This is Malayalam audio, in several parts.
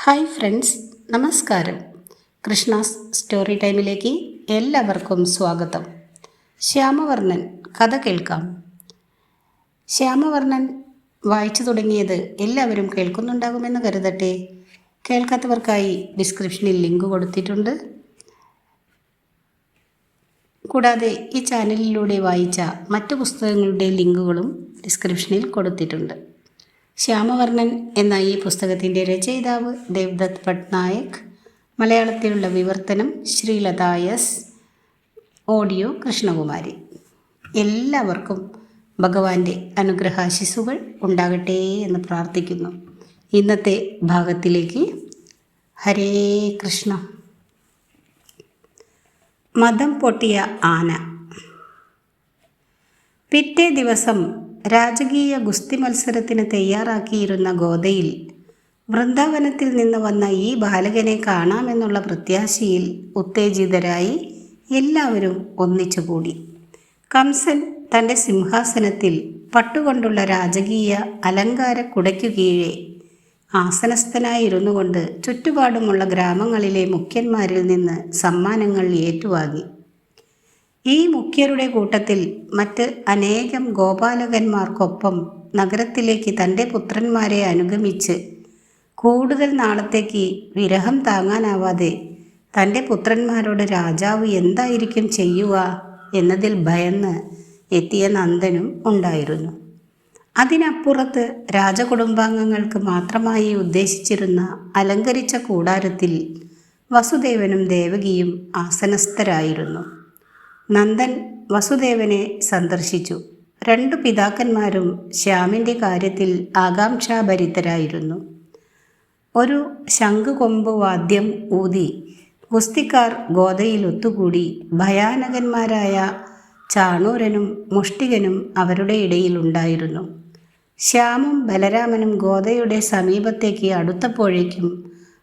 ഹായ് ഫ്രണ്ട്സ്, നമസ്കാരം. കൃഷ്ണാസ് സ്റ്റോറി ടൈമിലേക്ക് എല്ലാവർക്കും സ്വാഗതം. ശ്യാമവർണ്ണൻ കഥ കേൾക്കാം. ശ്യാമവർണ്ണൻ വായിച്ചു തുടങ്ങിയത് എല്ലാവരും കേൾക്കുന്നുണ്ടാകുമെന്ന് കരുതട്ടെ. കേൾക്കാത്തവർക്കായി ഡിസ്ക്രിപ്ഷനിൽ ലിങ്ക് കൊടുത്തിട്ടുണ്ട്. കൂടാതെ ഈ ചാനലിലൂടെ വായിച്ച മറ്റു പുസ്തകങ്ങളുടെ ലിങ്കുകളും ഡിസ്ക്രിപ്ഷനിൽ കൊടുത്തിട്ടുണ്ട്. ശ്യാമവർണ്ണൻ എന്ന ഈ പുസ്തകത്തിൻ്റെ രചയിതാവ് ദേവ്ദത്ത് പട്നായക്, മലയാളത്തിലുള്ള വിവർത്തനം ശ്രീലത എസ്, ഓഡിയോ കൃഷ്ണകുമാരി. എല്ലാവർക്കും ഭഗവാന്റെ അനുഗ്രഹാശിസ്സുകൾ ഉണ്ടാകട്ടെ എന്ന് പ്രാർത്ഥിക്കുന്നു. ഇന്നത്തെ ഭാഗത്തിലേക്ക്. ഹരേ കൃഷ്ണ. മദം പൊട്ടിയ ആന. പിറ്റേ ദിവസം രാജകീയ ഗുസ്തി മത്സരത്തിന് തയ്യാറാക്കിയിരുന്ന ഗോദയിൽ വൃന്ദാവനത്തിൽ നിന്ന് വന്ന ഈ ബാലകനെ കാണാമെന്നുള്ള പ്രത്യാശയിൽ ഉത്തേജിതരായി എല്ലാവരും ഒന്നിച്ചുകൂടി. കംസൻ തൻ്റെ സിംഹാസനത്തിൽ പട്ടുകൊണ്ടുള്ള രാജകീയ അലങ്കാര കുടയ്ക്കു കീഴെ ആസനസ്ഥനായിരുന്നു കൊണ്ട് ചുറ്റുപാടുമുള്ള ഗ്രാമങ്ങളിലെ മുഖ്യന്മാരിൽ നിന്ന് സമ്മാനങ്ങൾ ഏറ്റുവാങ്ങി. ഈ മുഖ്യരുടെ കൂട്ടത്തിൽ മറ്റ് അനേകം ഗോപാലകന്മാർക്കൊപ്പം നഗരത്തിലേക്ക് തൻ്റെ പുത്രന്മാരെ അനുഗമിച്ച് കൂടുതൽ നാളത്തേക്ക് വിരഹം താങ്ങാനാവാതെ തൻ്റെ പുത്രന്മാരോട് രാജാവ് എന്തായിരിക്കും ചെയ്യുക എന്നതിൽ ഭയന്ന് എത്തിയ നന്ദനും ഉണ്ടായിരുന്നു. അതിനപ്പുറത്ത് രാജകുടുംബാംഗങ്ങൾക്ക് മാത്രമായി ഉദ്ദേശിച്ചിരുന്ന അലങ്കരിച്ച കൂടാരത്തിൽ വസുദേവനും ദേവകിയും ആസനസ്ഥരായിരുന്നു. നന്ദൻ വസുദേവനെ സന്ദർശിച്ചു. രണ്ടു പിതാക്കന്മാരും ശ്യാമിൻ്റെ കാര്യത്തിൽ ആകാംക്ഷാഭരിതരായിരുന്നു. ഒരു ശംഖുകൊമ്പ് വാദ്യം ഊതി ഗുസ്തിക്കാർ ഗോദയിൽ ഒത്തുകൂടി. ഭയാനകന്മാരായ ചാണൂരനും മുഷ്ടികനും അവരുടെ ഇടയിൽ ഉണ്ടായിരുന്നു. ശ്യാമും ബലരാമനും ഗോദയുടെ സമീപത്തേക്ക് അടുത്തപ്പോഴേക്കും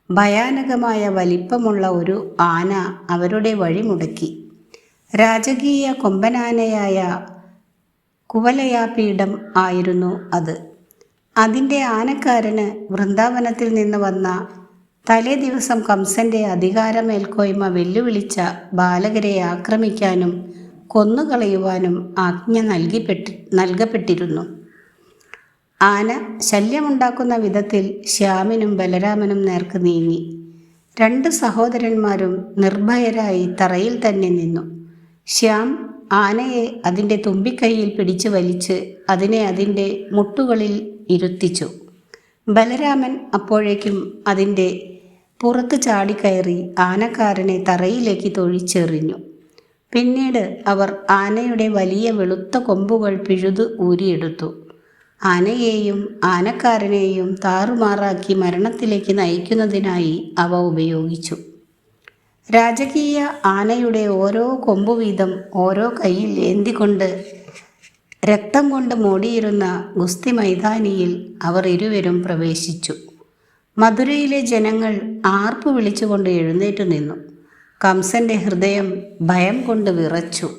ഭയാനകമായ വലിപ്പമുള്ള ഒരു ആന അവരുടെ വഴി മുടക്കി. രാജകീയ കൊമ്പനാനയായ കുവലയാപീഠം ആയിരുന്നു അത്. അതിൻ്റെ ആനക്കാരന് വൃന്ദാവനത്തിൽ നിന്ന് വന്ന തലേ ദിവസം കംസൻ്റെ അധികാരമേൽക്കോയ്മ വെല്ലുവിളിച്ച ബാലകരെ ആക്രമിക്കാനും കൊന്നുകളയുവാനും ആജ്ഞ നൽകപ്പെട്ടിരുന്നു. ആന ശല്യമുണ്ടാക്കുന്ന വിധത്തിൽ ശ്യാമിനും ബലരാമനും നേർക്ക് നീങ്ങി. രണ്ട് സഹോദരന്മാരും നിർഭയരായി തറയിൽ തന്നെ നിന്നു. ശ്യാം ആനയെ അതിൻ്റെ തുമ്പിക്കൈയിൽ പിടിച്ചു വലിച്ച് അതിനെ അതിൻ്റെ മുട്ടുകളിൽ ഇരുത്തിച്ചു. ബലരാമൻ അപ്പോഴേക്കും അതിൻ്റെ പുറത്ത് ചാടിക്കയറി ആനക്കാരനെ തറയിലേക്ക് തൊഴിച്ചെറിഞ്ഞു. പിന്നീട് അവർ ആനയുടെ വലിയ വെളുത്ത കൊമ്പുകൾ പിഴുതു ഊരിയെടുത്തു. ആനയെയും ആനക്കാരനെയും താറുമാറാക്കി മരണത്തിലേക്ക് നയിക്കുന്നതിനായി അവ ഉപയോഗിച്ചു. രാജകീയ ആനയുടെ ഓരോ കൊമ്പു വീതം ഓരോ കൈയിൽ ഏന്തിക്കൊണ്ട് രക്തം കൊണ്ട് മൂടിയിരുന്ന ഗുസ്തി മൈതാനിയിൽ അവർ ഇരുവരും പ്രവേശിച്ചു. മധുരയിലെ ജനങ്ങൾ ആർപ്പു വിളിച്ചുകൊണ്ട് എഴുന്നേറ്റു നിന്നു. കംസന്റെ ഹൃദയം ഭയം കൊണ്ട് വിറച്ചു.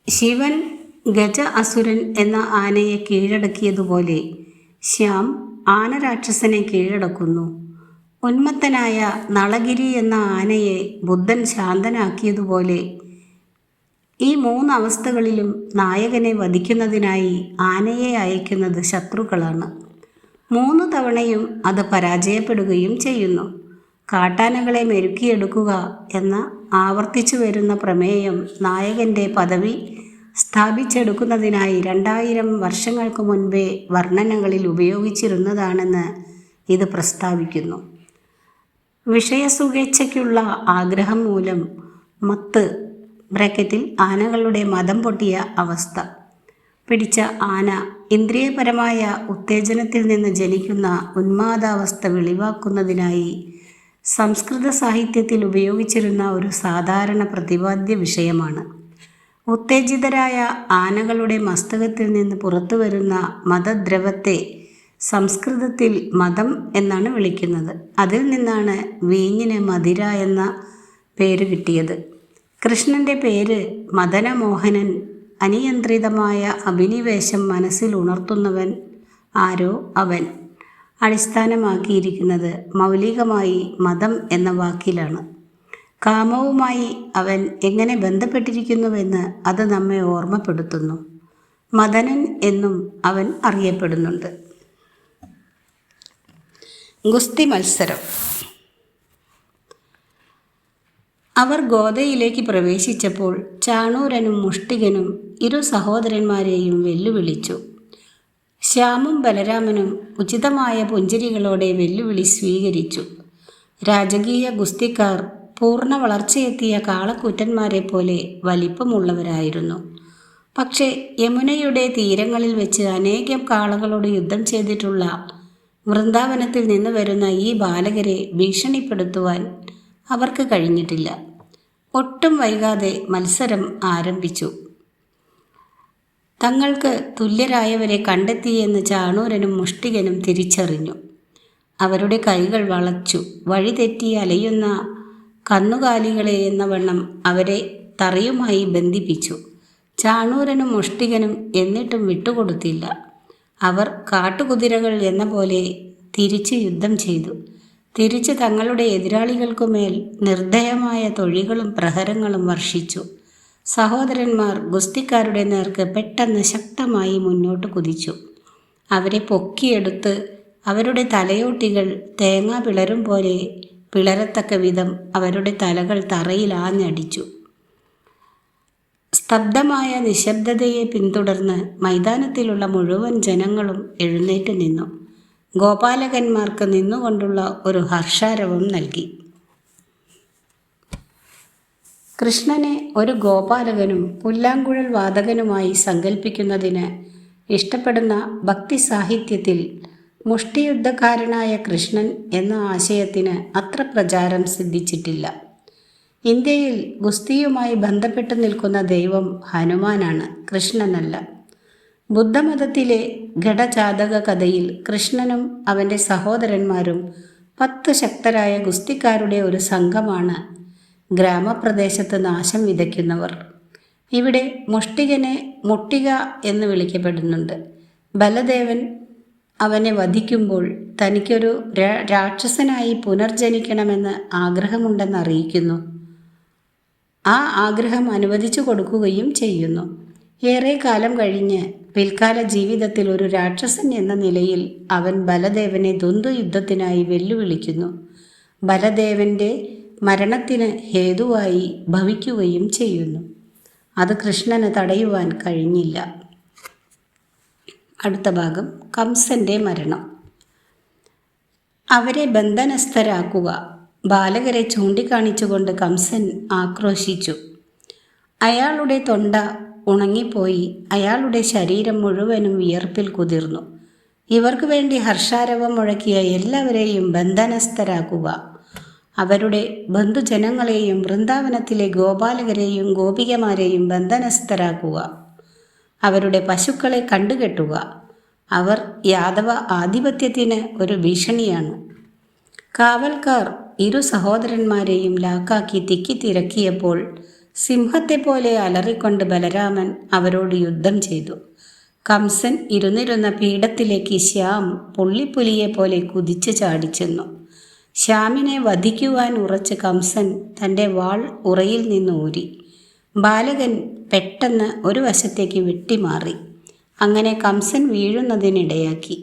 ശിവൻ ഗജ അസുരൻ എന്ന ആനയെ കീഴടക്കിയതുപോലെ ശ്യാം ആനരാക്ഷസനെ കീഴടക്കുന്നു. ഉന്മത്തനായ നളഗിരി എന്ന ആനയെ ബുദ്ധൻ ശാന്തനാക്കിയതുപോലെ ഈ മൂന്നവസ്ഥകളിലും നായകനെ വധിക്കുന്നതിനായി ആനയെ അയക്കുന്നത് ശത്രുക്കളാണ്. 3 തവണയും അത് പരാജയപ്പെടുകയും ചെയ്യുന്നു. കാട്ടാനകളെ മെരുക്കിയെടുക്കുക എന്ന ആവർത്തിച്ചു വരുന്ന പ്രമേയം നായകൻ്റെ പദവി സ്ഥാപിച്ചെടുക്കുന്നതിനായി 2000 വർഷങ്ങൾക്ക് മുൻപേ വർണ്ണനകളിൽ ഉപയോഗിച്ചിരുന്നതാണെന്ന് ഇത് പ്രസ്താവിക്കുന്നു. വിഷയസുഖേച്ഛയ്ക്കുള്ള ആഗ്രഹം മൂലം മത്ത് ആനകളുടെ മദം പൊട്ടിയ അവസ്ഥ പിടിച്ച ആന ഇന്ദ്രിയപരമായ ഉത്തേജനത്തിൽ നിന്ന് ജനിക്കുന്ന ഉന്മാദാവസ്ഥ വെളിവാക്കുന്നതിനായി സംസ്കൃത സാഹിത്യത്തിൽ ഉപയോഗിച്ചിരുന്ന ഒരു സാധാരണ പ്രതിപാദ്യ വിഷയമാണ്. ഉത്തേജിതരായ ആനകളുടെ മസ്തകത്തിൽ നിന്ന് പുറത്തു വരുന്ന മദദ്രവത്തെ സംസ്കൃതത്തിൽ മദം എന്നാണ് വിളിക്കുന്നത്. അതിൽ നിന്നാണ് വീഞ്ഞിന് മദിര എന്ന പേര് കിട്ടിയത്. കൃഷ്ണൻ്റെ പേര് മദനമോഹനൻ അനിയന്ത്രിതമായ അഭിനിവേശം മനസ്സിൽ ഉണർത്തുന്നവൻ ആരോ അവൻ അടിസ്ഥാനമാക്കിയിരിക്കുന്നത് മൗലികമായി മതം എന്ന വാക്കിലാണ്. കാമവുമായി അവൻ എങ്ങനെ ബന്ധപ്പെട്ടിരിക്കുന്നുവെന്ന് അത് നമ്മെ ഓർമ്മപ്പെടുത്തുന്നു. മദനൻ എന്നും അവൻ അറിയപ്പെടുന്നുണ്ട്. ഗുസ്തി മത്സരം. അവർ ഗോദയിലേക്ക് പ്രവേശിച്ചപ്പോൾ ചാണൂരനും മുഷ്ടികനും ഇരു സഹോദരന്മാരെയും വെല്ലുവിളിച്ചു. ശ്യാമും ബലരാമനും ഉചിതമായ പുഞ്ചിരികളോടെ വെല്ലുവിളി സ്വീകരിച്ചു. രാജകീയ ഗുസ്തിക്കാർ പൂർണ്ണ വളർച്ചയെത്തിയ കാളക്കൂറ്റന്മാരെ പോലെ വലിപ്പമുള്ളവരായിരുന്നു. പക്ഷേ യമുനയുടെ തീരങ്ങളിൽ വെച്ച് അനേകം കാളകളോട് യുദ്ധം ചെയ്തിട്ടുള്ള വൃന്ദാവനത്തിൽ നിന്ന് വരുന്ന ഈ ബാലകരെ ഭീഷണിപ്പെടുത്തുവാൻ അവർക്ക് കഴിഞ്ഞിട്ടില്ല. ഒട്ടും വൈകാതെ മത്സരം ആരംഭിച്ചു. തങ്ങൾക്ക് തുല്യരായവരെ കണ്ടെത്തിയെന്ന് ചാണൂരനും മുഷ്ടികനും തിരിച്ചറിഞ്ഞു. അവരുടെ കൈകൾ വളച്ചു വഴിതെറ്റി അലയുന്ന കന്നുകാലികളെ എന്ന വണ്ണം അവരെ തറയുമായി ബന്ധിപ്പിച്ചു. ചാണൂരനും മുഷ്ടികനും എന്നിട്ടും വിട്ടുകൊടുത്തില്ല. അവർ കാട്ടുകുതിരകൾ എന്ന പോലെ തിരിച്ച് യുദ്ധം ചെയ്തു. തിരിച്ച് തങ്ങളുടെ എതിരാളികൾക്കുമേൽ നിർദ്ദയമായ തൊഴികളും പ്രഹരങ്ങളും വർഷിച്ചു. സഹോദരന്മാർ ഗുസ്തിക്കാരുടെ നേർക്ക് പെട്ടെന്ന് ശക്തമായി മുന്നോട്ട് കുതിച്ചു. അവരെ പൊക്കിയെടുത്ത് അവരുടെ തലയോട്ടികൾ തേങ്ങ പിളരും പോലെ പിളരത്തക്ക വിധം അവരുടെ തലകൾ തറയിൽ ആഞ്ഞടിച്ചു. സ്തബ്ധമായ നിശബ്ദതയെ പിന്തുടർന്ന് മൈതാനത്തിലുള്ള മുഴുവൻ ജനങ്ങളും എഴുന്നേറ്റ് നിന്നു. ഗോപാലകന്മാർക്ക് നിന്നുകൊണ്ടുള്ള ഒരു ഹർഷാരവം നൽകി. കൃഷ്ണനെ ഒരു ഗോപാലകനും പുല്ലാങ്കുഴൽ വാദകനുമായി സങ്കല്പിക്കുന്നതിന് ഇഷ്ടപ്പെടുന്ന ഭക്തി സാഹിത്യത്തിൽ മുഷ്ടിയുദ്ധക്കാരനായ കൃഷ്ണൻ എന്ന ആശയത്തിന് അത്ര പ്രചാരം സിദ്ധിച്ചിട്ടില്ല. ഇന്ത്യയിൽ ഗുസ്തിയുമായി ബന്ധപ്പെട്ടു നിൽക്കുന്ന ദൈവം ഹനുമാനാണ്, കൃഷ്ണനല്ല. ബുദ്ധമതത്തിലെ ഘടജാതക കഥയിൽ കൃഷ്ണനും അവൻ്റെ സഹോദരന്മാരും 10 ശക്തരായ ഗുസ്തിക്കാരുടെ ഒരു സംഘമാണ് ഗ്രാമപ്രദേശത്ത് നാശം വിതയ്ക്കുന്നവർ. ഇവിടെ മുഷ്ടികനെ മുട്ടിക എന്ന് വിളിക്കപ്പെടുന്നുണ്ട്. ബലദേവൻ അവനെ വധിക്കുമ്പോൾ തനിക്കൊരു രാക്ഷസനായി പുനർജനിക്കണമെന്ന് ആഗ്രഹമുണ്ടെന്ന് അറിയിക്കുന്നു. ആ ആഗ്രഹം അനുവദിച്ചു കൊടുക്കുകയും ചെയ്യുന്നു. ഏറെ കാലം കഴിഞ്ഞ് പിൽക്കാല ജീവിതത്തിൽ ഒരു രാക്ഷസൻ എന്ന നിലയിൽ അവൻ ബലദേവനെ ദ്വന്ദ്വയുദ്ധത്തിനായി വെല്ലുവിളിക്കുന്നു. ബലദേവൻ്റെ മരണത്തിന് ഹേതുവായി ഭവിക്കുകയും ചെയ്യുന്നു. അത് കൃഷ്ണന് തടയുവാൻ കഴിഞ്ഞില്ല. അടുത്ത ഭാഗം കംസന്റെ മരണം. അവരെ ബന്ധനസ്ഥരാക്കുക. ബാലകരെ ചൂണ്ടിക്കാണിച്ചുകൊണ്ട് കംസൻ ആക്രോശിച്ചു. അയാളുടെ തൊണ്ട ഉണങ്ങിപ്പോയി. അയാളുടെ ശരീരം മുഴുവനും വിയർപ്പിൽ കുതിർന്നു. ഇവർക്ക് വേണ്ടി ഹർഷാരവം മുഴക്കിയ എല്ലാവരെയും ബന്ധനസ്ഥരാക്കുക. അവരുടെ ബന്ധുജനങ്ങളെയും വൃന്ദാവനത്തിലെ ഗോപാലകരെയും ഗോപികമാരെയും ബന്ധനസ്ഥരാക്കുക. അവരുടെ പശുക്കളെ കണ്ടുകെട്ടുക. അവർ യാദവ ആധിപത്യത്തിന് ഒരു ഭീഷണിയാണ്. കാവൽക്കാർ ഇരു സഹോദരന്മാരെയും ലാക്കാക്കി തിക്കിത്തിരക്കിയപ്പോൾ സിംഹത്തെപ്പോലെ അലറിക്കൊണ്ട് ബലരാമൻ അവരോട് യുദ്ധം ചെയ്തു. കംസൻ ഇരുന്നിരുന്ന പീഠത്തിലേക്ക് ശ്യാം പുള്ളിപ്പുലിയെപ്പോലെ കുതിച്ചു ചാടിച്ചെന്നു. ശ്യാമിനെ വധിക്കുവാൻ ഉറച്ച് കംസൻ തൻ്റെ വാൾ ഉറയിൽ നിന്ന് ഊരി. ബാലകൻ പെട്ടെന്ന് ഒരു വശത്തേക്ക് വെട്ടിമാറി. അങ്ങനെ കംസൻ വീഴുന്നതിനിടയാക്കി.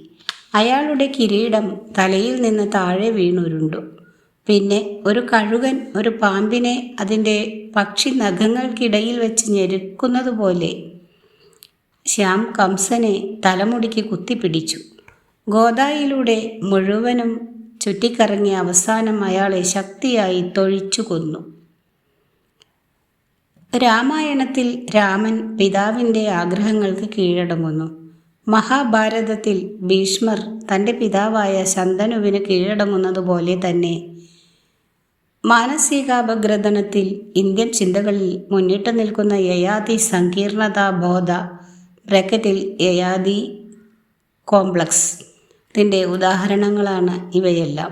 അയാളുടെ കിരീടം തലയിൽ നിന്ന് താഴെ വീണുരുണ്ടു. പിന്നെ ഒരു കഴുകൻ ഒരു പാമ്പിനെ അതിൻ്റെ പക്ഷി നഖങ്ങൾക്കിടയിൽ വെച്ച് ഞെരുക്കുന്നതുപോലെ ശ്യാം കംസനെ തലമുടിക്ക് കുത്തിപ്പിടിച്ചു. ഗോദായിലൂടെ മുഴുവനും ചുറ്റിക്കറങ്ങി അവസാനം അയാളെ ശക്തിയായി തൊഴിച്ചു കൊന്നു. രാമായണത്തിൽ രാമൻ പിതാവിൻ്റെ ആഗ്രഹങ്ങൾക്ക് കീഴടങ്ങുന്നു. മഹാഭാരതത്തിൽ ഭീഷ്മർ തൻ്റെ പിതാവായ ശന്തനുവിന് കീഴടങ്ങുന്നതുപോലെ തന്നെ മാനസികാപഗ്രഥനത്തിൽ ഇന്ത്യൻ ചിന്തകളിൽ മുന്നിട്ട് നിൽക്കുന്ന യയാതി സങ്കീർണതാബോധ ബ്രാക്കറ്റിൽ യയാതി കോംപ്ലക്സ് ത്തിൻ്റെ ഉദാഹരണങ്ങളാണ് ഇവയെല്ലാം.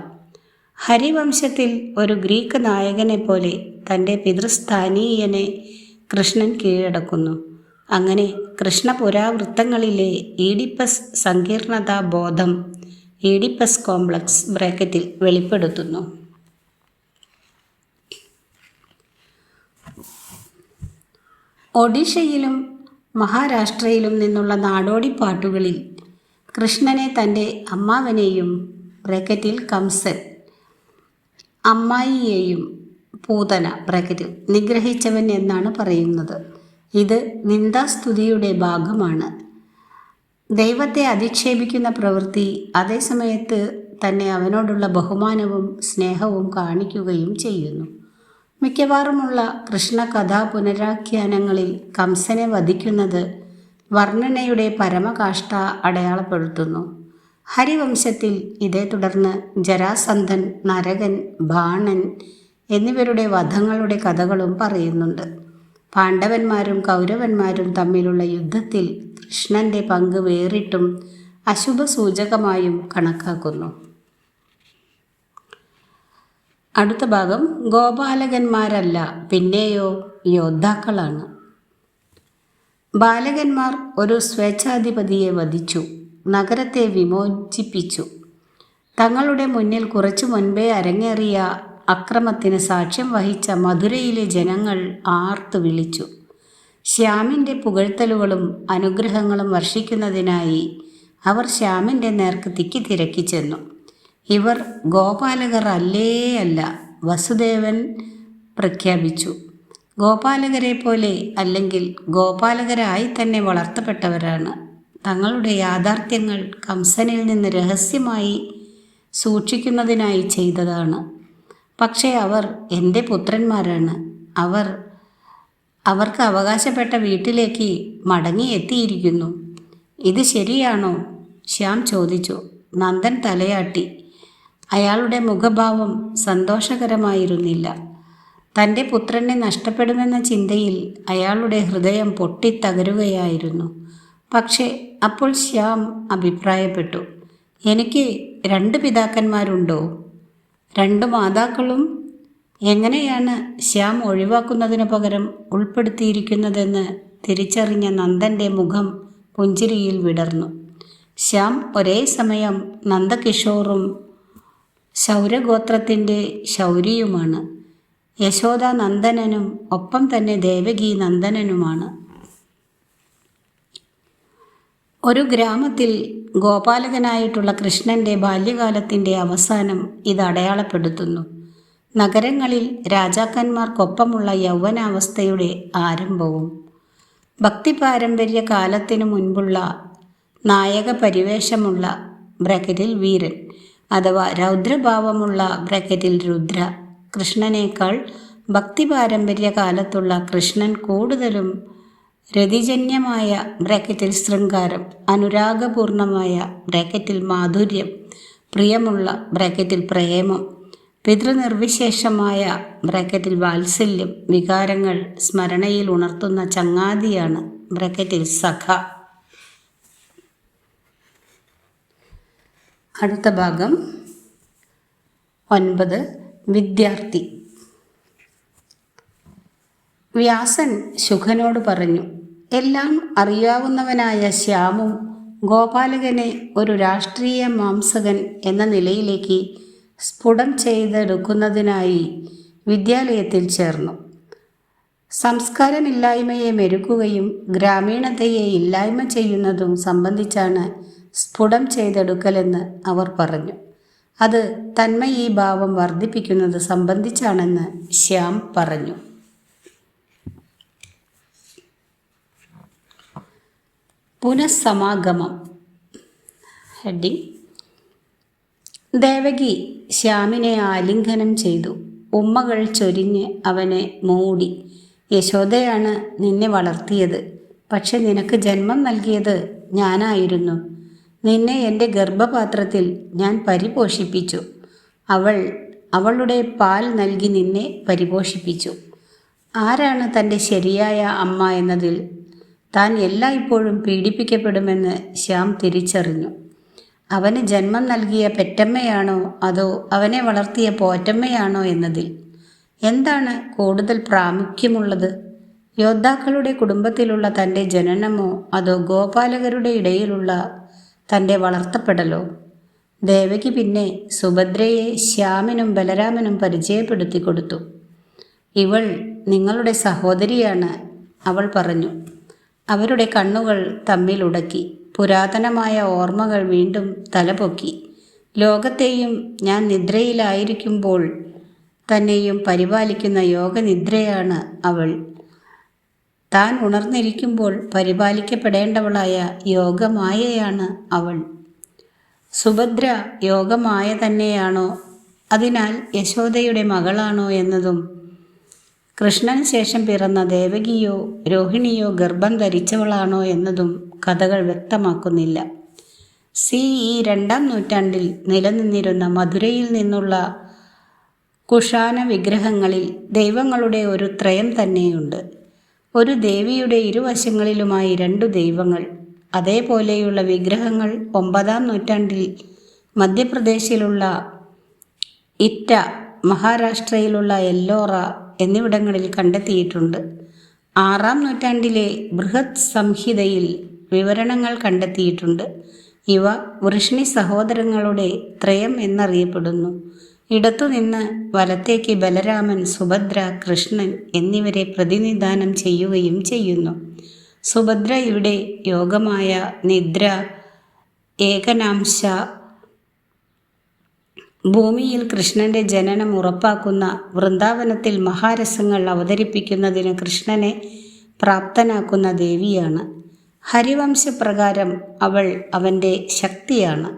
ഹരിവംശത്തിൽ ഒരു ഗ്രീക്ക് നായകനെ പോലെ തൻ്റെ പിതൃസ്ഥാനീയനെ കൃഷ്ണൻ കീഴടക്കുന്നു. അങ്ങനെ കൃഷ്ണപുരാവൃത്തങ്ങളിലെ ഈഡിപ്പസ് സങ്കീർണതാ ബോധം ഈഡിപ്പസ് കോംപ്ലക്സ് ബ്രാക്കറ്റിൽ വെളിപ്പെടുത്തുന്നു. ഒഡീഷയിലും മഹാരാഷ്ട്രയിലും നിന്നുള്ള നാടോടിപ്പാട്ടുകളിൽ കൃഷ്ണനെ തൻ്റെ അമ്മാവനെയും ബ്രാക്കറ്റിൽ കംസൻ, അമ്മായിയെയും പൂതന ബ്രാക്കറ്റിൽ നിഗ്രഹിച്ചവൻ എന്നാണ് പറയുന്നത്. ഇത് നിന്ദാസ്തുതിയുടെ ഭാഗമാണ്. ദൈവത്തെ അധിക്ഷേപിക്കുന്ന പ്രവൃത്തി അതേസമയത്ത് തന്നെ അവനോടുള്ള ബഹുമാനവും സ്നേഹവും കാണിക്കുകയും ചെയ്യുന്നു. മിക്കവാറുമുള്ള കൃഷ്ണകഥാ പുനരാഖ്യാനങ്ങളിൽ കംസനെ വധിക്കുന്നത് വർണ്ണനയുടെ പരമകാഷ്ഠ അടയാളപ്പെടുത്തുന്നു. ഹരിവംശത്തിൽ ഇതേ തുടർന്ന് ജരാസന്ധൻ, നരകൻ, ബാണൻ എന്നിവരുടെ വധങ്ങളുടെ കഥകളും പറയുന്നുണ്ട്. പാണ്ഡവന്മാരും കൗരവന്മാരും തമ്മിലുള്ള യുദ്ധത്തിൽ കൃഷ്ണൻ്റെ പങ്ക് വേറിട്ടും അശുഭസൂചകമായും കണക്കാക്കുന്നു. അടുത്ത ഭാഗം ഗോപാലകന്മാരല്ല പിന്നെയോ യോദ്ധാക്കളാണ്. ബാലകന്മാർ ഒരു സ്വേച്ഛാധിപതിയെ വധിച്ചു, നഗരത്തെ വിമോചിപ്പിച്ചു. തങ്ങളുടെ മുന്നിൽ കുറച്ചു മുൻപേ അരങ്ങേറിയ അക്രമത്തിന് സാക്ഷ്യം വഹിച്ച മധുരയിലെ ജനങ്ങൾ ആർത്തു വിളിച്ചു. ശ്യാമിൻ്റെ പുകഴ്ത്തലുകളും അനുഗ്രഹങ്ങളും വർഷിക്കുന്നതിനായി അവർ ശ്യാമിൻ്റെ നേർക്ക് തിക്കിത്തിരക്കി ചെന്നു. ഇവർ ഗോപാലകർ അല്ല, വസുദേവൻ പ്രഖ്യാപിച്ചു. ഗോപാലകരെ പോലെ അല്ലെങ്കിൽ ഗോപാലകരായി തന്നെ വളർത്തപ്പെട്ടവരാണ്. തങ്ങളുടെ യാഥാർത്ഥ്യങ്ങൾ കംസനിൽ നിന്ന് രഹസ്യമായി സൂക്ഷിക്കുന്നതിനായി ചെയ്തതാണ്. പക്ഷേ അവർ എൻ്റെ പുത്രന്മാരാണ്. അവർക്ക് അവകാശപ്പെട്ട വീട്ടിലേക്ക് മടങ്ങിയെത്തിയിരിക്കുന്നു. ഇത് ശരിയാണോ? ശ്യാം ചോദിച്ചു. നന്ദൻ തലയാട്ടി. അയാളുടെ മുഖഭാവം സന്തോഷകരമായിരുന്നില്ല. തൻ്റെ പുത്രനെ നഷ്ടപ്പെടുമെന്ന ചിന്തയിൽ അയാളുടെ ഹൃദയം പൊട്ടിത്തകരുകയായിരുന്നു. പക്ഷേ അപ്പോൾ ശ്യാം അഭിപ്രായപ്പെട്ടു, എനിക്ക് 2 പിതാക്കന്മാരുണ്ടോ? 2 മാതാക്കളും? എങ്ങനെയാണ് ശ്യാം ഒഴിവാക്കുന്നതിനു പകരം ഉൾപ്പെടുത്തിയിരിക്കുന്നതെന്ന് തിരിച്ചറിഞ്ഞ നന്ദൻ്റെ മുഖം പുഞ്ചിരിയിൽ വിടർന്നു. ശ്യാം ഒരേ സമയം നന്ദകിഷോറും ശൗരഗോത്രത്തിൻ്റെ ശൗരിയുമാണ്. യശോദ നന്ദനനും ഒപ്പം തന്നെ ദേവകി നന്ദനനുമാണ്. ഒരു ഗ്രാമത്തിൽ ഗോപാലകനായിട്ടുള്ള കൃഷ്ണൻ്റെ ബാല്യകാലത്തിൻ്റെ അവസാനം ഇത് അടയാളപ്പെടുത്തുന്നു. നഗരങ്ങളിൽ രാജാക്കന്മാർക്കൊപ്പമുള്ള യൗവനാവസ്ഥയുടെ ആരംഭവും. ഭക്തിപാരമ്പര്യ കാലത്തിനു മുൻപുള്ള നായക പരിവേഷമുള്ള ബ്രാക്കറ്റിൽ വീരൻ അഥവാ രൗദ്രഭാവമുള്ള ബ്രാക്കറ്റിൽ രുദ്ര കൃഷ്ണനേക്കാൾ ഭക്തിപാരമ്പര്യ കാലത്തുള്ള കൃഷ്ണൻ കൂടുതലും രതിജന്യമായ ബ്രാക്കറ്റിൽ ശൃംഗാരം, അനുരാഗപൂർണമായ ബ്രാക്കറ്റിൽ മാധുര്യം, പ്രിയമുള്ള ബ്രാക്കറ്റിൽ പ്രേമം, പിതൃനിർവിശേഷമായ ബ്രാക്കറ്റിൽ വാത്സല്യം വികാരങ്ങൾ സ്മരണയിൽ ഉണർത്തുന്ന ചങ്ങാതിയാണ് ബ്രാക്കറ്റിൽ സഖ. അടുത്ത ഭാഗം 9. വിദ്യാർത്ഥി. വ്യാസൻ ശുഖനോട് പറഞ്ഞു, എല്ലാം അറിയാവുന്നവനായ ശ്യാമും ഗോപാലകനെ ഒരു രാഷ്ട്രീയ മാംസകൻ എന്ന നിലയിലേക്ക് സ്ഫുടം ചെയ്തെടുക്കുന്നതിനായി വിദ്യാലയത്തിൽ ചേർന്നു. സംസ്കാരമില്ലായ്മയെ മെരുക്കുകയും ഗ്രാമീണതയെ ഇല്ലായ്മ ചെയ്യുന്നതും സംബന്ധിച്ചാണ് സ്ഫുടം ചെയ്തെടുക്കലെന്ന് അവർ പറഞ്ഞു. അത് തന്മയീഭാവം വർദ്ധിപ്പിക്കുന്നത് സംബന്ധിച്ചാണെന്ന് ശ്യാം പറഞ്ഞു. പുനഃസമാഗമം. ഹെഡിങ്. ദേവകി ശ്യാമിനെ ആലിംഗനം ചെയ്തു. ഉമ്മകൾ ചൊരിഞ്ഞ് അവനെ മൂടി. യശോദയാണ് നിന്നെ വളർത്തിയത്. പക്ഷെ നിനക്ക് ജന്മം നൽകിയത് ഞാനായിരുന്നു. നിന്നെ എൻ്റെ ഗർഭപാത്രത്തിൽ ഞാൻ പരിപോഷിപ്പിച്ചു. അവളുടെ പാൽ നൽകി നിന്നെ പരിപോഷിപ്പിച്ചു. ആരാണ് തൻ്റെ ശരിയായ അമ്മ എന്നതിൽ താൻ എല്ലായ്പ്പോഴും പീഡിപ്പിക്കപ്പെടുമെന്ന് ശ്യാം തിരിച്ചറിഞ്ഞു. അവന് ജന്മം നൽകിയ പെറ്റമ്മയാണോ അതോ അവനെ വളർത്തിയ പോറ്റമ്മയാണോ എന്നതിൽ എന്താണ് കൂടുതൽ പ്രാമുഖ്യമുള്ളത്? യോദ്ധാക്കളുടെ കുടുംബത്തിലുള്ള തൻ്റെ ജനനമോ അതോ ഗോപാലകരുടെ ഇടയിലുള്ള തൻ്റെ വളർത്തപ്പെടലോ? ദേവകി പിന്നെ സുഭദ്രയെ ശ്യാമിനും ബലരാമനും പരിചയപ്പെടുത്തി കൊടുത്തു. ഇവൾ നിങ്ങളുടെ സഹോദരിയാണ്, അവൾ പറഞ്ഞു. അവരുടെ കണ്ണുകൾ തമ്മിലുടക്കി. പുരാതനമായ ഓർമ്മകൾ വീണ്ടും തലപൊക്കി. ലോകത്തെയും ഞാൻ നിദ്രയിലായിരിക്കുമ്പോൾ തന്നെയും പരിപാലിക്കുന്ന യോഗനിദ്രയാണ് അവൾ. താൻ ഉണർന്നിരിക്കുമ്പോൾ പരിപാലിക്കപ്പെടേണ്ടവളായ യോഗമായയാണ് അവൾ. സുഭദ്ര യോഗമായ തന്നെയാണോ, അതിനാൽ യശോദയുടെ മകളാണോ എന്നതും കൃഷ്ണന് ശേഷം പിറന്ന ദേവകിയോ രോഹിണിയോ ഗർഭം ധരിച്ചവളാണോ എന്നതും കഥകൾ വ്യക്തമാക്കുന്നില്ല. CE 2-ാം നൂറ്റാണ്ടിൽ നിലനിന്നിരുന്ന മധുരയിൽ നിന്നുള്ള കുഷാന വിഗ്രഹങ്ങളിൽ ദൈവങ്ങളുടെ ഒരു ത്രയം തന്നെയുണ്ട്. ഒരു ദേവിയുടെ ഇരുവശങ്ങളിലുമായി 2 ദൈവങ്ങൾ. അതേപോലെയുള്ള വിഗ്രഹങ്ങൾ 9-ാം നൂറ്റാണ്ടിൽ മധ്യപ്രദേശിലുള്ള ഇറ്റ, മഹാരാഷ്ട്രയിലുള്ള എല്ലോറ എന്നിവിടങ്ങളിൽ കണ്ടെത്തിയിട്ടുണ്ട്. 6-ാം നൂറ്റാണ്ടിലെ ബൃഹത് സംഹിതയിൽ വിവരണങ്ങൾ കണ്ടെത്തിയിട്ടുണ്ട്. ഇവ വൃഷ്ണി സഹോദരങ്ങളുടെ ത്രയം എന്നറിയപ്പെടുന്നു. ഇടത്തുനിന്ന് വലത്തേക്ക് ബലരാമൻ, സുഭദ്ര, കൃഷ്ണൻ എന്നിവരെ പ്രതിനിധാനം ചെയ്യുകയും ചെയ്യുന്നു. സുഭദ്ര ഇവിടെ യോഗമായ, നിദ്ര, ഏകനാംശ. ഭൂമിയിൽ കൃഷ്ണന്റെ ജനനം ഉറപ്പാക്കുന്ന വൃന്ദാവനത്തിൽ മഹാരസങ്ങൾ അവതരിപ്പിക്കുന്നതിന് കൃഷ്ണനെ പ്രാപ്തനാക്കുന്ന ദേവിയാണ്. ഹരിവംശപ്രകാരം അവൾ അവൻ്റെ ശക്തിയാണ്,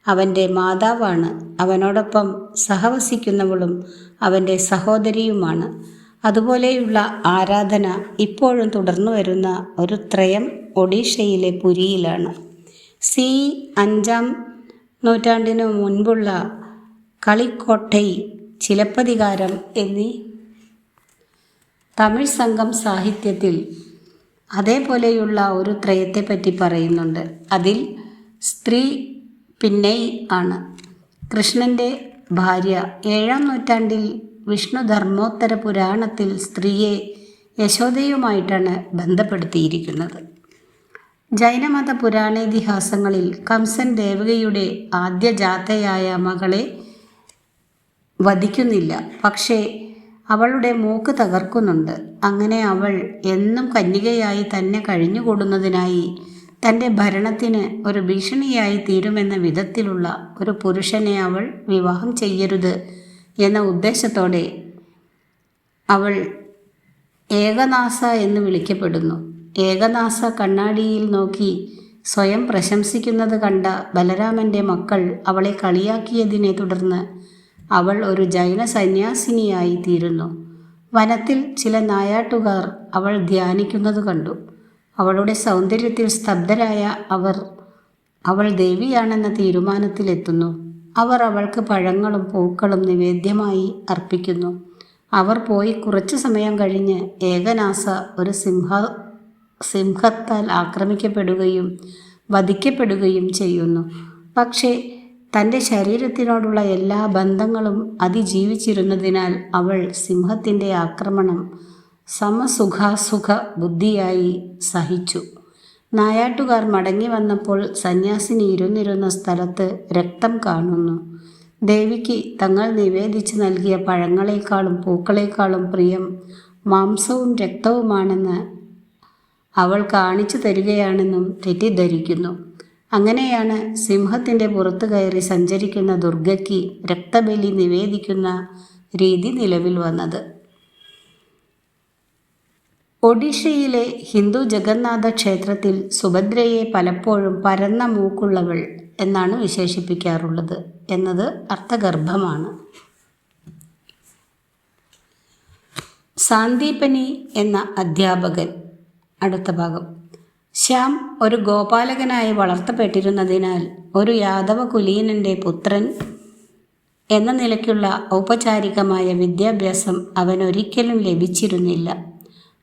അവൻ്റെ മാതാവാണ്, അവനോടൊപ്പം സഹവസിക്കുന്നവളും അവൻ്റെ സഹോദരിയുമാണ്. അതുപോലെയുള്ള ആരാധന ഇപ്പോഴും തുടർന്നു വരുന്ന ഒരു ത്രയം ഒഡീഷയിലെ പുരിയിലാണ്. CE 5-ാം നൂറ്റാണ്ടിനു മുൻപുള്ള കളിക്കോട്ടൈ, ചിലപ്പതികാരം എന്നീ തമിഴ് സംഘം സാഹിത്യത്തിൽ അതേപോലെയുള്ള ഒരു ത്രയത്തെപ്പറ്റി പറയുന്നുണ്ട്. അതിൽ സ്ത്രീ പിന്നൈ ആണ് കൃഷ്ണൻ്റെ ഭാര്യ. 7-ാം നൂറ്റാണ്ടിൽ വിഷ്ണു ധർമ്മോത്തര പുരാണത്തിൽ സ്ത്രീയെ യശോദയുമായിട്ടാണ് ബന്ധപ്പെടുത്തിയിരിക്കുന്നത്. ജൈനമത പുരാണേതിഹാസങ്ങളിൽ കംസൻ ദേവകിയുടെ ആദ്യജാതയായ മകളെ വധിക്കുന്നില്ല, പക്ഷേ അവളുടെ മൂക്ക് തകർക്കുന്നുണ്ട്. അങ്ങനെ അവൾ എന്നും കന്യകയായി തന്നെ കഴിഞ്ഞുകൂടുന്നതിനായി തൻ്റെ ഭരണത്തിന് ഒരു ഭീഷണിയായി തീരുമെന്ന വിധത്തിലുള്ള ഒരു പുരുഷനെ അവൾ വിവാഹം ചെയ്യരുത് എന്ന ഉദ്ദേശത്തോടെ അവൾ ഏകനാസ എന്ന് വിളിക്കപ്പെടുന്നു. ഏകനാസ കണ്ണാടിയിൽ നോക്കി സ്വയം പ്രശംസിക്കുന്നത് കണ്ട ബലരാമൻ്റെ മക്കൾ അവളെ കളിയാക്കിയതിനെ തുടർന്ന് അവൾ ഒരു ജൈന സന്യാസിനിയായി തീരുന്നു. വനത്തിൽ ചില നായാട്ടുകാർ അവൾ ധ്യാനിക്കുന്നത് കണ്ടു. അവളുടെ സൗന്ദര്യത്തിൽ സ്തബ്ധരായ അവൾ ദേവിയാണെന്ന തീരുമാനത്തിലെത്തുന്നു. അവർ അവൾക്ക് പഴങ്ങളും പൂക്കളും നിവേദ്യമായി അർപ്പിക്കുന്നു. അവർ പോയി കുറച്ചു സമയം കഴിഞ്ഞ് ഏകനാസ ഒരു സിംഹത്താൽ ആക്രമിക്കപ്പെടുകയും വധിക്കപ്പെടുകയും ചെയ്യുന്നു. പക്ഷേ തൻ്റെ ശരീരത്തിനോടുള്ള എല്ലാ ബന്ധങ്ങളും അതിജീവിച്ചിരുന്നതിനാൽ അവൾ സിംഹത്തിൻ്റെ ആക്രമണം സമസുഖാസുഖ ബുദ്ധിയായി സഹിച്ചു. നായാട്ടുകാർ മടങ്ങി വന്നപ്പോൾ സന്യാസിനി ഇരുന്നിരുന്ന സ്ഥലത്ത് രക്തം കാണുന്നു. ദേവിക്ക് തങ്ങൾ നിവേദിച്ച് നൽകിയ പഴങ്ങളെക്കാളും പൂക്കളെക്കാളും പ്രിയം മാംസവും രക്തവുമാണെന്ന് അവൾ കാണിച്ചു തരികയാണെന്നും തെറ്റിദ്ധരിക്കുന്നു. അങ്ങനെയാണ് സിംഹത്തിൻ്റെ പുറത്തു കയറി സഞ്ചരിക്കുന്ന ദുർഗയ്ക്ക് രക്തബലി നിവേദിക്കുന്ന രീതി നിലവിൽ വന്നത്. ഒഡീഷയിലെ ഹിന്ദു ജഗന്നാഥ ക്ഷേത്രത്തിൽ സുഭദ്രയെ പലപ്പോഴും പരന്ന മൂക്കുള്ളവൾ എന്നാണ് വിശേഷിപ്പിക്കാറുള്ളത് എന്നത് അർത്ഥഗർഭമാണ്. സാന്ദീപനി എന്ന അധ്യാപകൻ. അടുത്ത ഭാഗം. ശ്യാം ഒരു ഗോപാലകനായി വളർത്തപ്പെട്ടിരുന്നതിനാൽ ഒരു യാദവ കുലീനൻ്റെ പുത്രൻ എന്ന നിലയ്ക്കുള്ള ഔപചാരികമായ വിദ്യാഭ്യാസം അവനൊരിക്കലും ലഭിച്ചിരുന്നില്ല.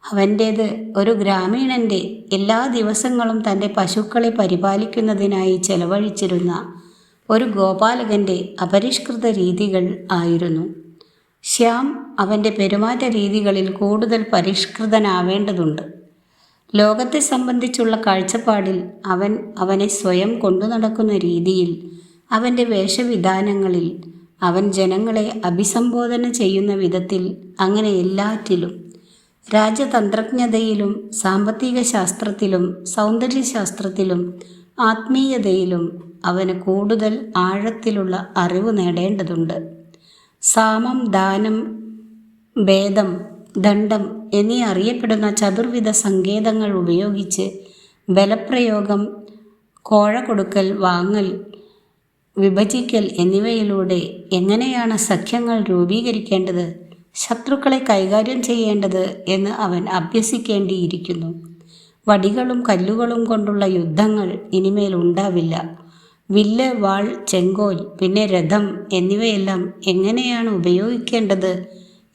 അവൻ്റേത് ഒരു ഗ്രാമീണൻ്റെ എല്ലാ ദിവസങ്ങളും തൻ്റെ പശുക്കളെ പരിപാലിക്കുന്നതിനായി ചെലവഴിച്ചിരുന്ന ഒരു ഗോപാലകൻ്റെ അപരിഷ്കൃത രീതികൾ ആയിരുന്നു. ശ്യാം അവൻ്റെ പെരുമാറ്റ രീതികളിൽ കൂടുതൽ പരിഷ്കൃതനാവേണ്ടതുണ്ട്. ലോകത്തെ സംബന്ധിച്ചുള്ള കാഴ്ചപ്പാടിൽ അവനെ സ്വയം കൊണ്ടു നടക്കുന്ന രീതിയിൽ, അവൻ്റെ വേഷവിധാനങ്ങളിൽ, അവൻ ജനങ്ങളെ അഭിസംബോധന ചെയ്യുന്ന വിധത്തിൽ, അങ്ങനെ എല്ലാറ്റിലും, രാജതന്ത്രജ്ഞതയിലും സാമ്പത്തിക ശാസ്ത്രത്തിലും സൗന്ദര്യശാസ്ത്രത്തിലും ആത്മീയതയിലും അവന് കൂടുതൽ ആഴത്തിലുള്ള അറിവ് നേടേണ്ടതുണ്ട്. സാമം, ദാനം, ഭേദം, ദണ്ഡം എന്നീ അറിയപ്പെടുന്ന ചതുർവിധ സങ്കേതങ്ങൾ ഉപയോഗിച്ച് ബലപ്രയോഗം, കോഴ കൊടുക്കൽ, വാങ്ങൽ, വിഭജിക്കൽ എന്നിവയിലൂടെ എങ്ങനെയാണ് സഖ്യങ്ങൾ രൂപീകരിക്കേണ്ടത്, ശത്രുക്കളെ കൈകാര്യം ചെയ്യേണ്ടത് എന്ന് അവൻ അഭ്യസിക്കേണ്ടിയിരിക്കുന്നു. വടികളും കല്ലുകളും കൊണ്ടുള്ള യുദ്ധങ്ങൾ ഇനിമേൽ ഉണ്ടാവില്ല. വില്ല്, വാൾ, ചെങ്കോൽ, പിന്നെ രഥം എന്നിവയെല്ലാം എങ്ങനെയാണ് ഉപയോഗിക്കേണ്ടത്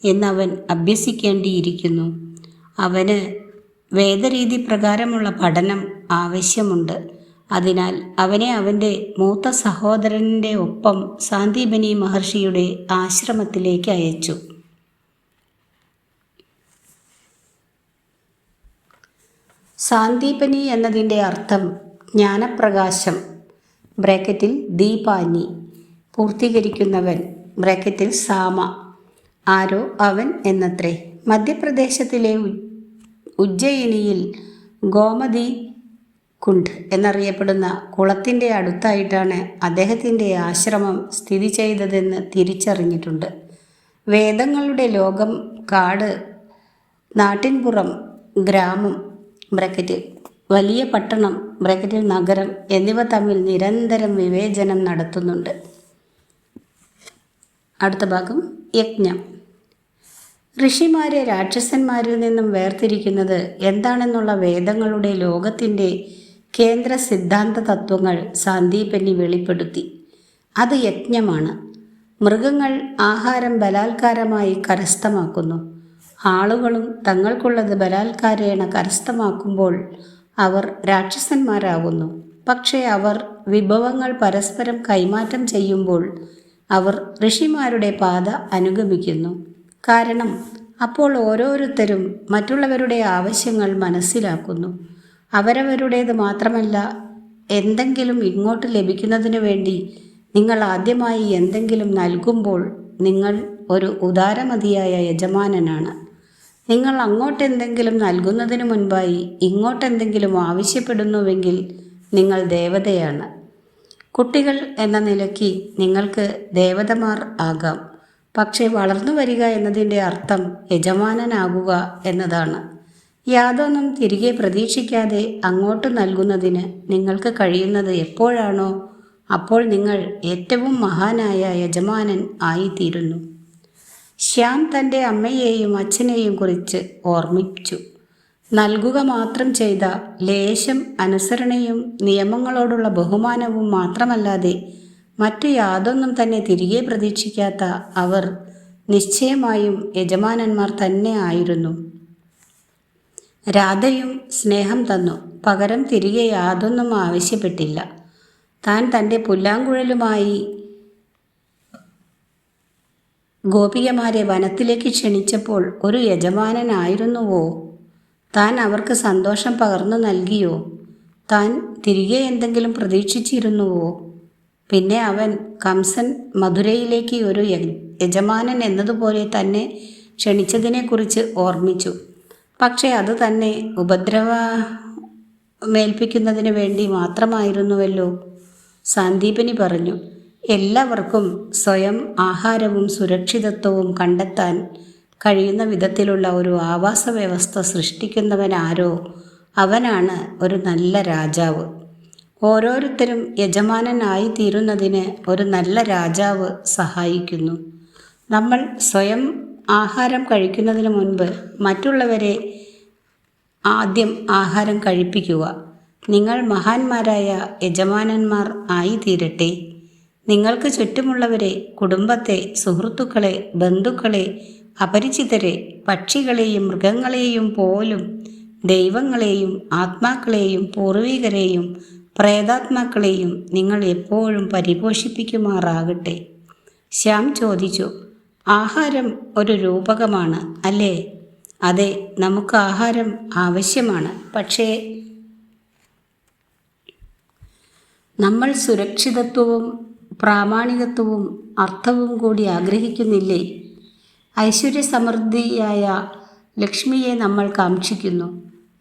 എന്നവൻ അഭ്യസിക്കേണ്ടിയിരിക്കുന്നു. അവന് വേദരീതി പ്രകാരമുള്ള പഠനം ആവശ്യമുണ്ട്. അതിനാൽ അവനെ അവൻ്റെ മൂത്ത സഹോദരൻ്റെ ഒപ്പം സാന്ദീപനി മഹർഷിയുടെ ആശ്രമത്തിലേക്ക് അയച്ചു. സാന്ദീപനി എന്നതിൻ്റെ അർത്ഥം ജ്ഞാനപ്രകാശം ബ്രാക്കറ്റിൽ ദീപാനി, പൂർത്തീകരിക്കുന്നവൻ ബ്രാക്കറ്റിൽ സാമ, ആരോ അവൻ എന്നത്രേ. മധ്യപ്രദേശത്തിലെ ഉജ്ജയിനിയിൽ ഗോമതി കുണ്ഡ് എന്നറിയപ്പെടുന്ന കുളത്തിൻ്റെ അടുത്തായിട്ടാണ് അദ്ദേഹത്തിൻ്റെ ആശ്രമം സ്ഥിതി ചെയ്തതെന്ന് തിരിച്ചറിഞ്ഞിട്ടുണ്ട്. വേദങ്ങളുടെ ലോകം, കാട്, നാട്ടിൻപുറം, ഗ്രാമം ബ്രാക്കറ്റിൽ വലിയ പട്ടണം ബ്രാക്കറ്റിൽ നഗരം എന്നിവ തമ്മിൽ നിരന്തരം വിവേചനം നടത്തുന്നുണ്ട്. അടുത്ത ഭാഗം യജ്ഞം. ഋഷിമാരെ രാക്ഷസന്മാരിൽ നിന്നും വേർതിരിക്കുന്നത് എന്താണെന്നുള്ള വേദങ്ങളുടെ ലോകത്തിൻ്റെ കേന്ദ്ര സിദ്ധാന്ത തത്വങ്ങൾ സാന്ദീപനി വെളിപ്പെടുത്തി. അത് യജ്ഞമാണ്. മൃഗങ്ങൾ ആഹാരം ബലാത്കാരമായി കരസ്ഥമാക്കുന്നു. ആളുകളും തങ്ങൾക്കുള്ളത് ബലാത്കാരേണ കരസ്ഥമാക്കുമ്പോൾ അവർ രാക്ഷസന്മാരാകുന്നു. പക്ഷേ അവർ വിഭവങ്ങൾ പരസ്പരം കൈമാറ്റം ചെയ്യുമ്പോൾ അവർ ഋഷിമാരുടെ പാത അനുഗമിക്കുന്നു. കാരണം അപ്പോൾ ഓരോരുത്തരും മറ്റുള്ളവരുടെ ആവശ്യങ്ങൾ മനസ്സിലാക്കുന്നു. അവരവരുടേത് മാത്രമല്ല, എന്തെങ്കിലും ഇങ്ങോട്ട് ലഭിക്കുന്നതിനു വേണ്ടി നിങ്ങൾ ആദ്യമായി എന്തെങ്കിലും നൽകുമ്പോൾ നിങ്ങൾ ഒരു ഉദാരമതിയായ യജമാനനാണ്. നിങ്ങൾ അങ്ങോട്ടെന്തെങ്കിലും നൽകുന്നതിന് മുൻപായി ഇങ്ങോട്ടെന്തെങ്കിലും ആവശ്യപ്പെടുന്നുവെങ്കിൽ നിങ്ങൾ ദേവതയാണ്. കുട്ടികൾ എന്ന നിലയ്ക്ക് നിങ്ങൾക്ക് ദേവതമാർ ആകാം. പക്ഷേ വളർന്നു വരിക എന്നതിൻ്റെ അർത്ഥം യജമാനനാകുക എന്നതാണ്. യാതൊന്നും തിരികെ പ്രതീക്ഷിക്കാതെ അങ്ങോട്ട് നൽകുന്നതിന് നിങ്ങൾക്ക് കഴിയുന്നത് എപ്പോഴാണോ അപ്പോൾ നിങ്ങൾ ഏറ്റവും മഹാനായ യജമാനൻ ആയിത്തീരുന്നു. ശ്യാം തൻ്റെ അമ്മയെയും അച്ഛനെയും കുറിച്ച് ഓർമ്മിച്ചു. നൽകുക മാത്രം ചെയ്ത ലേശം അനുസരണയും നിയമങ്ങളോടുള്ള ബഹുമാനവും മാത്രമല്ലാതെ മറ്റു യാതൊന്നും തന്നെ തിരികെ പ്രതീക്ഷിക്കാത്ത അവർ നിശ്ചയമായും യജമാനന്മാർ തന്നെ ആയിരുന്നു. രാധയും സ്നേഹം തന്നു, പകരം തിരികെ യാതൊന്നും ആവശ്യപ്പെട്ടില്ല. താൻ തൻ്റെ പുല്ലാങ്കുഴലുമായി ഗോപികമാരെ വനത്തിലേക്ക് ക്ഷണിച്ചപ്പോൾ ഒരു യജമാനനായിരുന്നുവോ? താൻ അവർക്ക് സന്തോഷം പകർന്നു നൽകിയോ? താൻ തിരികെ എന്തെങ്കിലും പ്രതീക്ഷിച്ചിരുന്നുവോ? പിന്നെ അവൻ കംസൻ മധുരയിലേക്ക് ഒരു യജമാനൻ എന്നതുപോലെ തന്നെ ക്ഷണിച്ചതിനെക്കുറിച്ച് ഓർമ്മിച്ചു. പക്ഷേ അത് തന്നെ ഉപദ്രവമേൽപ്പിക്കുന്നതിന് വേണ്ടി മാത്രമായിരുന്നുവല്ലോ. സാന്ദീപനി പറഞ്ഞു, എല്ലാവർക്കും സ്വയം ആഹാരവും സുരക്ഷിതത്വവും കണ്ടെത്താൻ കഴിയുന്ന വിധത്തിലുള്ള ഒരു ആവാസ വ്യവസ്ഥ സൃഷ്ടിക്കുന്നവനാരോ അവനാണ് ഒരു നല്ല രാജാവ്. ഓരോരുത്തരും യജമാനനായി തീരുന്നതിന് ഒരു നല്ല രാജാവ് സഹായിക്കുന്നു. നമ്മൾ സ്വയം ആഹാരം കഴിക്കുന്നതിന് മുൻപ് മറ്റുള്ളവരെ ആദ്യം ആഹാരം കഴിപ്പിക്കുക. നിങ്ങൾ മഹാന്മാരായ യജമാനന്മാർ ആയിത്തീരട്ടെ. നിങ്ങൾക്ക് ചുറ്റുമുള്ളവരെ, കുടുംബത്തെ, സുഹൃത്തുക്കളെ, ബന്ധുക്കളെ, അപരിചിതരെ, പക്ഷികളെയും മൃഗങ്ങളെയും പോലും, ദൈവങ്ങളെയും ആത്മാക്കളെയും പൂർവികരെയും പ്രേതാത്മാക്കളെയും നിങ്ങൾ എപ്പോഴും പരിപോഷിപ്പിക്കുമാറാകട്ടെ. ശ്യാം ചോദിച്ചു, ആഹാരം ഒരു രൂപകമാണ്, അല്ലേ? അതെ, നമുക്ക് ആഹാരം ആവശ്യമാണ്. പക്ഷേ നമ്മൾ സുരക്ഷിതത്വവും പ്രാമാണികത്വവും അർത്ഥവും കൂടി ആഗ്രഹിക്കുന്നില്ലേ? ഐശ്വര്യസമൃദ്ധിയായ ലക്ഷ്മിയെ നമ്മൾ കാക്ഷിക്കുന്നു.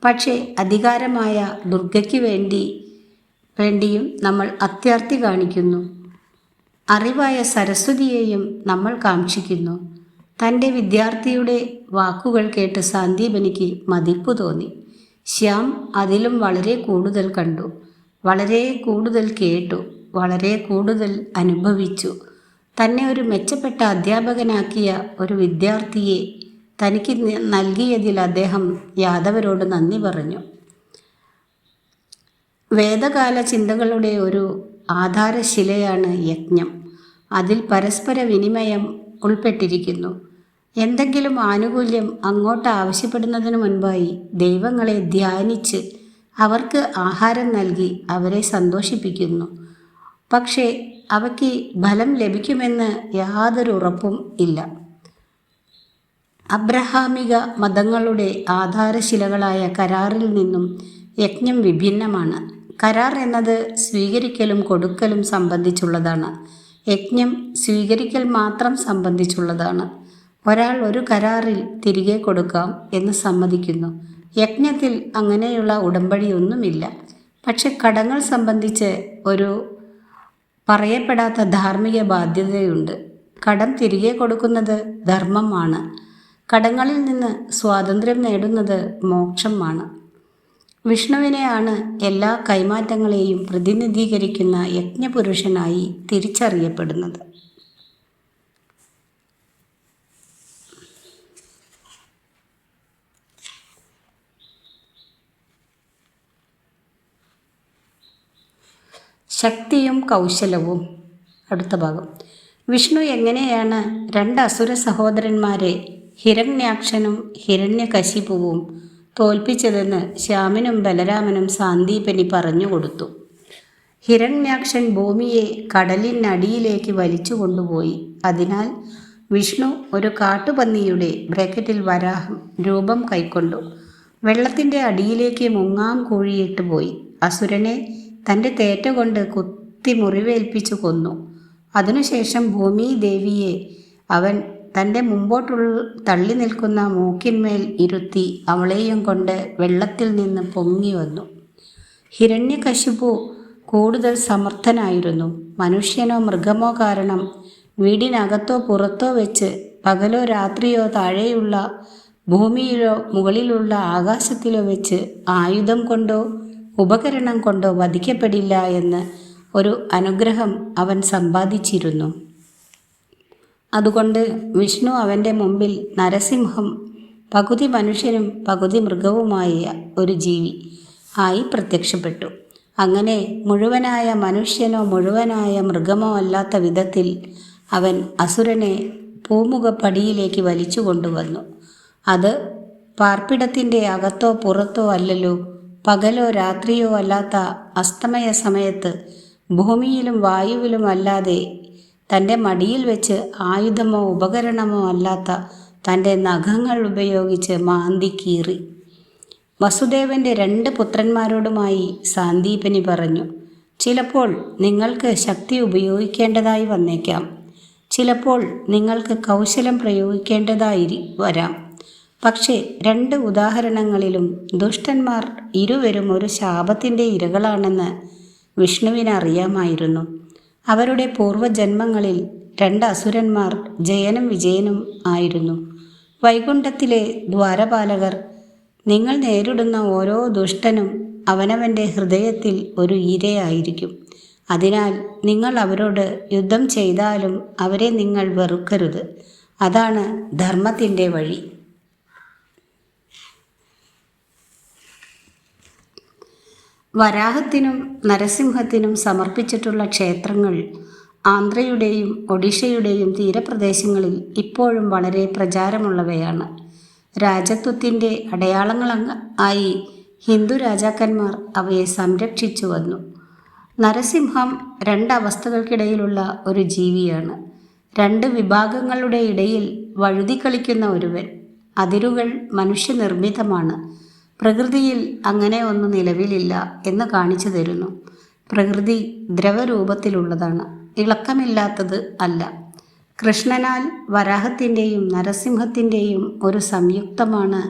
പക്ഷേ അധികാരമായ ദുർഗയ്ക്ക് വേണ്ടിയും നമ്മൾ അത്യാർത്തി കാണിക്കുന്നു. അറിവായ സരസ്വതിയെയും നമ്മൾ കാക്ഷിക്കുന്നു. തൻ്റെ വിദ്യാർത്ഥിയുടെ വാക്കുകൾ കേട്ട് സാന്ദീപനിക്ക് മതിപ്പ് തോന്നി. ശ്യാം അതിലും വളരെ കൂടുതൽ കണ്ടു, വളരെ കൂടുതൽ കേട്ടു, വളരെ കൂടുതൽ അനുഭവിച്ചു. തന്നെ ഒരു മെച്ചപ്പെട്ട അധ്യാപകനാക്കിയ ഒരു വിദ്യാർത്ഥിയെ തനിക്ക് നൽകിയതിൽ അദ്ദേഹം യാദവരോട് നന്ദി പറഞ്ഞു. വേദകാല ചിന്തകളുടെ ഒരു ആധാരശിലയാണ് യജ്ഞം. അതിൽ പരസ്പര വിനിമയം ഉൾപ്പെട്ടിരിക്കുന്നു. എന്തെങ്കിലും ആനുകൂല്യം അങ്ങോട്ട് ആവശ്യപ്പെടുന്നതിനു മുൻപായി ദൈവങ്ങളെ ധ്യാനിച്ച് അവർക്ക് ആഹാരം നൽകി അവരെ സന്തോഷിപ്പിക്കുന്നു. പക്ഷേ അവയ്ക്ക് ഫലം ലഭിക്കുമെന്ന് യാതൊരു ഉറപ്പും ഇല്ല. അബ്രഹാമിക മതങ്ങളുടെ ആധാരശിലകളായ കരാറിൽ നിന്നും യജ്ഞം വിഭിന്നമാണ്. കരാർ എന്നത് സ്വീകരിക്കലും കൊടുക്കലും സംബന്ധിച്ചുള്ളതാണ്. യജ്ഞം സ്വീകരിക്കൽ മാത്രം സംബന്ധിച്ചുള്ളതാണ്. ഒരാൾ ഒരു കരാറിൽ തിരികെ കൊടുക്കാം എന്ന് സമ്മതിക്കുന്നു. യജ്ഞത്തിൽ അങ്ങനെയുള്ള ഉടമ്പടിയൊന്നുമില്ല. പക്ഷെ കടങ്ങൾ സംബന്ധിച്ച് ഒരു പറയപ്പെടാത്ത ധാർമ്മിക ബാധ്യതയുണ്ട്. കടം തിരികെ കൊടുക്കുന്നത് ധർമ്മമാണ്. കടങ്ങളിൽ നിന്ന് സ്വാതന്ത്ര്യം നേടുന്നത് മോക്ഷമാണ്. വിഷ്ണുവിനെയാണ് എല്ലാ കൈമാറ്റങ്ങളെയും പ്രതിനിധീകരിക്കുന്ന യജ്ഞപുരുഷനായി തിരിച്ചറിയപ്പെടുന്നത്. ശക്തിയും കൗശലവും. അടുത്ത ഭാഗം. വിഷ്ണു എങ്ങനെയാണ് രണ്ട് അസുര സഹോദരന്മാരെ ഹിരണ്യാക്ഷനും ഹിരണ്യകശിപുവും തോൽപ്പിച്ചതെന്ന് ശ്യാമിനും ബലരാമനും സാന്ദീപനി പറഞ്ഞുകൊടുത്തു. ഹിരണ്യാക്ഷൻ ഭൂമിയെ കടലിനടിയിലേക്ക് വലിച്ചു കൊണ്ടുപോയി. അതിനാൽ വിഷ്ണു ഒരു കാട്ടുപന്നിയുടെ വരാഹം രൂപം കൈക്കൊണ്ടു വെള്ളത്തിൻ്റെ അടിയിലേക്ക് മുങ്ങാം കുഴിയിട്ട് പോയി. അസുരനെ തൻ്റെ തേറ്റ കൊണ്ട് കുത്തി മുറിവേൽപ്പിച്ചു കൊന്നു. അതിനുശേഷം ഭൂമിദേവിയെ അവൻ തൻ്റെ തള്ളി നിൽക്കുന്ന മൂക്കിന്മേൽ ഇരുത്തി അവളെയും കൊണ്ട് വെള്ളത്തിൽ നിന്ന് പൊങ്ങി വന്നു. ഹിരണ്യകശിപു കൂടുതൽ സമർത്ഥനായിരുന്നു. മനുഷ്യനോ മൃഗമോ കാരണം വീടിനകത്തോ പുറത്തോ വെച്ച് പകലോ രാത്രിയോ താഴെയുള്ള ഭൂമിയിലോ മുകളിലുള്ള ആകാശത്തിലോ വെച്ച് ആയുധം കൊണ്ടോ ഉപകരണം കൊണ്ടോ വധിക്കപ്പെടില്ല എന്ന് ഒരു അനുഗ്രഹം അവൻ സമ്പാദിച്ചിരുന്നു. അതുകൊണ്ട് വിഷ്ണു അവൻ്റെ മുമ്പിൽ നരസിംഹം, പകുതി മനുഷ്യനും പകുതി മൃഗവുമായ ഒരു ജീവി ആയി പ്രത്യക്ഷപ്പെട്ടു. അങ്ങനെ മുഴുവനായ മനുഷ്യനോ മുഴുവനായ മൃഗമോ അല്ലാത്ത വിധത്തിൽ അവൻ അസുരനെ പൂമുഖപ്പടിയിലേക്ക് വലിച്ചു കൊണ്ടുവന്നു. അത് പാർപ്പിടത്തിൻ്റെ അകത്തോ പുറത്തോ അല്ലല്ലോ. പകലോ രാത്രിയോ അല്ലാത്ത അസ്തമയ സമയത്ത് ഭൂമിയിലും വായുവിലും അല്ലാതെ തൻ്റെ മടിയിൽ വെച്ച് ആയുധമോ ഉപകരണമോ അല്ലാത്ത തൻ്റെ നഖങ്ങൾ ഉപയോഗിച്ച് മാന്തി കീറി. വസുദേവൻ്റെ 2 പുത്രന്മാരോടുമായി സാന്ദീപനി പറഞ്ഞു, ചിലപ്പോൾ നിങ്ങൾക്ക് ശക്തി ഉപയോഗിക്കേണ്ടതായി വന്നേക്കാം. ചിലപ്പോൾ നിങ്ങൾക്ക് കൗശലം പ്രയോഗിക്കേണ്ടതായി വരാം. പക്ഷേ 2 ഉദാഹരണങ്ങളിലും ദുഷ്ടന്മാർ ഇരുവരും ഒരു ശാപത്തിൻ്റെ ഇരകളാണെന്ന് വിഷ്ണുവിനറിയാമായിരുന്നു. അവരുടെ പൂർവജന്മങ്ങളിൽ 2 അസുരന്മാർ ജയനും വിജയനും ആയിരുന്നു. വൈകുണ്ഠത്തിലെ ദ്വാരപാലകർ, നിങ്ങൾ നേരിടുന്ന ഓരോ ദുഷ്ടനും അവനവൻ്റെ ഹൃദയത്തിൽ ഒരു ഇരയായിരിക്കും. അതിനാൽ നിങ്ങൾ അവരോട് യുദ്ധം ചെയ്താലും അവരെ നിങ്ങൾ വെറുക്കരുത്. അതാണ് ധർമ്മത്തിൻ്റെ വഴി. വരാഹത്തിനും നരസിംഹത്തിനും സമർപ്പിച്ചിട്ടുള്ള ക്ഷേത്രങ്ങൾ ആന്ധ്രയുടെയും ഒഡീഷയുടെയും തീരപ്രദേശങ്ങളിൽ ഇപ്പോഴും വളരെ പ്രചാരമുള്ളവയാണ്. രാജത്വത്തിൻ്റെ അടയാളങ്ങളായി ഹിന്ദു രാജാക്കന്മാർ അവയെ സംരക്ഷിച്ചു വന്നു. നരസിംഹം 2 അവസ്ഥകൾക്കിടയിലുള്ള ഒരു ജീവിയാണ്. രണ്ട് വിഭാഗങ്ങളുടെ ഇടയിൽ വഴുതി കളിക്കുന്ന ഒരുവൻ. അതിരുകൾ മനുഷ്യനിർമ്മിതമാണ്. പ്രകൃതിയിൽ അങ്ങനെ ഒന്ന് നിലവിലില്ല എന്ന് കാണിച്ചു തരുന്നു. പ്രകൃതി ദ്രവരൂപത്തിലുള്ളതാണ്, ഇളക്കമില്ലാത്തത് അല്ല. കൃഷ്ണനാൽ വരാഹത്തിൻ്റെയും നരസിംഹത്തിൻ്റെയും ഒരു സംയുക്തമാണ്.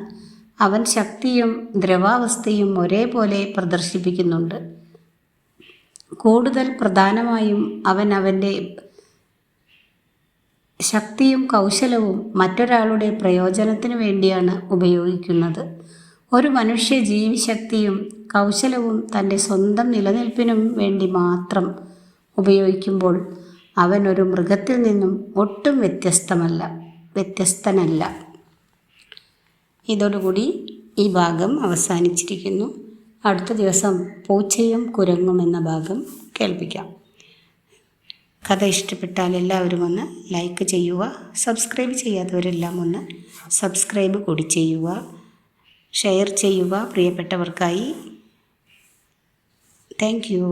അവൻ ശക്തിയും ദ്രവാവസ്ഥയും ഒരേപോലെ പ്രദർശിപ്പിക്കുന്നുണ്ട്. കൂടുതൽ പ്രധാനമായും അവൻ അവൻ്റെ ശക്തിയും കൗശലവും മറ്റൊരാളുടെ പ്രയോജനത്തിനു വേണ്ടിയാണ് ഉപയോഗിക്കുന്നത്. ഒരു മനുഷ്യ ജീവിശക്തിയും കൗശലവും തൻ്റെ സ്വന്തം നിലനിൽപ്പിനും വേണ്ടി മാത്രം ഉപയോഗിക്കുമ്പോൾ അവൻ ഒരു മൃഗത്തിൽ നിന്നും ഒട്ടും വ്യത്യസ്തനല്ല. ഇതോടുകൂടി ഈ ഭാഗം അവസാനിച്ചിരിക്കുന്നു. അടുത്ത ദിവസം പൂച്ചയും കുരങ്ങും എന്ന ഭാഗം കേൾപ്പിക്കാം. കഥ ഇഷ്ടപ്പെട്ടാൽ എല്ലാവരും ഒന്ന് ലൈക്ക് ചെയ്യുക. സബ്സ്ക്രൈബ് ചെയ്യാത്തവരെല്ലാം ഒന്ന് സബ്സ്ക്രൈബ് കൂടി ചെയ്യുക. ഷെയർ ചെയ്യുക പ്രിയപ്പെട്ടവർക്കായി. Thank you.